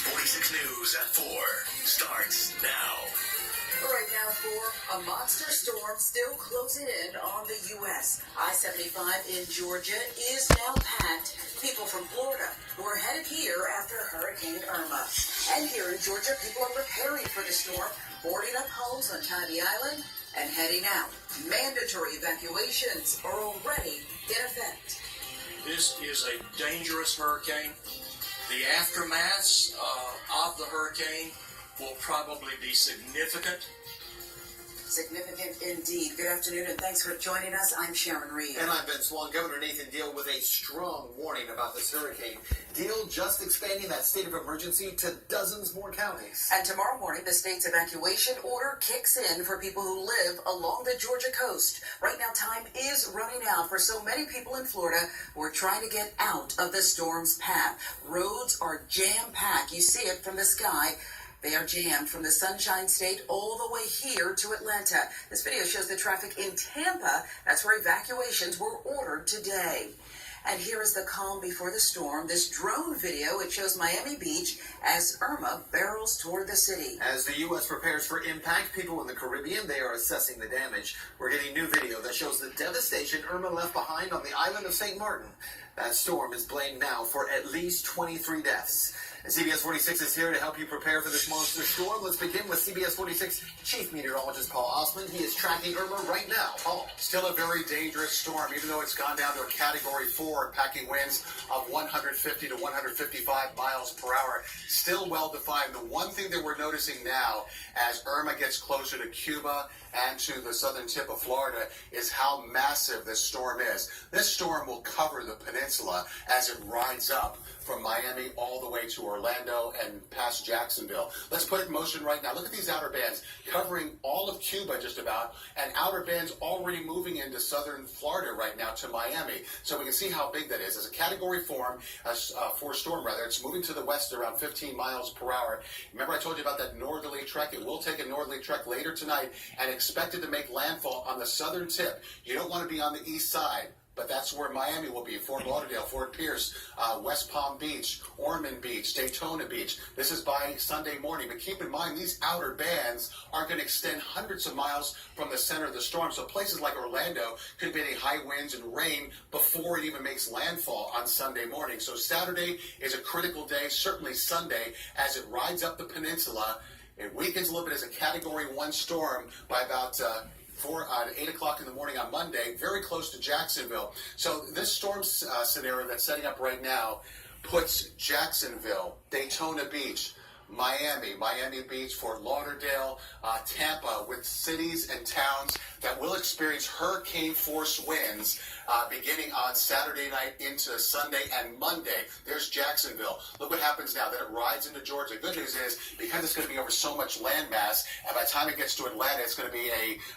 CBS 46 News at 4 starts now. Right now, a monster storm still closing in on the U.S. I-75 in Georgia is now packed. People from Florida who are headed here after Hurricane Irma. And here in Georgia, people are preparing for the storm, boarding up homes on Tybee Island and heading out. Mandatory evacuations are already in effect. This is a dangerous hurricane. The aftermaths of the hurricane will probably be significant. Significant indeed. Good afternoon and thanks for joining us. I'm Sharon Reed. And I'm Ben Swan. Governor Nathan Deal with a strong warning about this hurricane. Deal just expanding that state of emergency to dozens more counties. And tomorrow morning, the state's evacuation order kicks in for people who live along the Georgia coast. Right now, time is running out for so many people in Florida who are trying to get out of the storm's path. Roads are jam-packed. You see it from the sky. They are jammed from the Sunshine State all the way here to Atlanta. This video shows the traffic in Tampa. That's where evacuations were ordered today. And here is the calm before the storm. This drone video, it shows Miami Beach as Irma barrels toward the city. As the U.S. prepares for impact, people in the Caribbean, they are assessing the damage. We're getting new video that shows the devastation Irma left behind on the island of St. Martin. That storm is blamed now for at least 23 deaths. And CBS 46 is here to help you prepare for this monster storm. Let's begin with CBS 46 Chief Meteorologist Paul Osmond. He is tracking Irma right now. Paul. Still a very dangerous storm, even though it's gone down to a Category 4, packing winds of 150 to 155 miles per hour. Still well-defined. The one thing that we're noticing now as Irma gets closer to Cuba and to the southern tip of Florida is how massive this storm is. This storm will cover the peninsula as it rides up from Miami all the way to Orlando and past Jacksonville. Let's put it in motion right now. Look at these outer bands covering all of Cuba just about, and outer bands already moving into southern Florida right now to Miami. So we can see how big that is. As a Category 4 storm, it's moving to the west around 15 miles per hour. Remember I told you about that northerly trek? It will take a northerly trek later tonight and expected to make landfall on the southern tip. You don't want to be on the east side, but that's where Miami will be. Fort Lauderdale, Fort Pierce, West Palm Beach, Ormond Beach, Daytona Beach. This is by Sunday morning. But keep in mind, these outer bands are going to extend hundreds of miles from the center of the storm. So places like Orlando could be any high winds and rain before it even makes landfall on Sunday morning. So Saturday is a critical day, certainly Sunday, as it rides up the peninsula. It weakens a little bit as a Category 1 storm by about 8 o'clock in the morning on Monday, very close to Jacksonville. So this storm scenario that's setting up right now puts Jacksonville, Daytona Beach, Miami Beach, Fort Lauderdale, Tampa, with cities and towns that will experience hurricane force winds beginning on Saturday night into Sunday and Monday. There's Jacksonville. Look what happens now that it rides into Georgia. Good news is, because it's going to be over so much landmass, and by the time it gets to Atlanta, it's going to be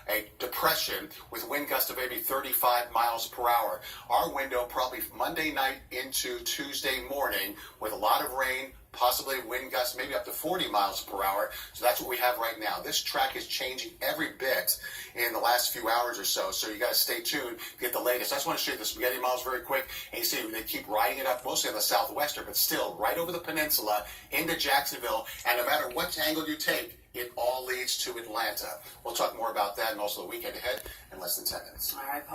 a depression with wind gusts of maybe 35 miles per hour. Our window probably Monday night into Tuesday morning with a lot of rain, possibly wind gusts maybe up to 40 miles per hour. So that's what we have right now. This track is changing every bit in the last few hours or so. So you got to stay tuned to get the latest. I just want to show you the spaghetti miles very quick. And you see they keep riding it up mostly on the southwestern, but still right over the peninsula into Jacksonville. And no matter what angle you take, it all leads to Atlanta. We'll talk more about that and also the weekend ahead in less than 10 minutes. All right, Paul.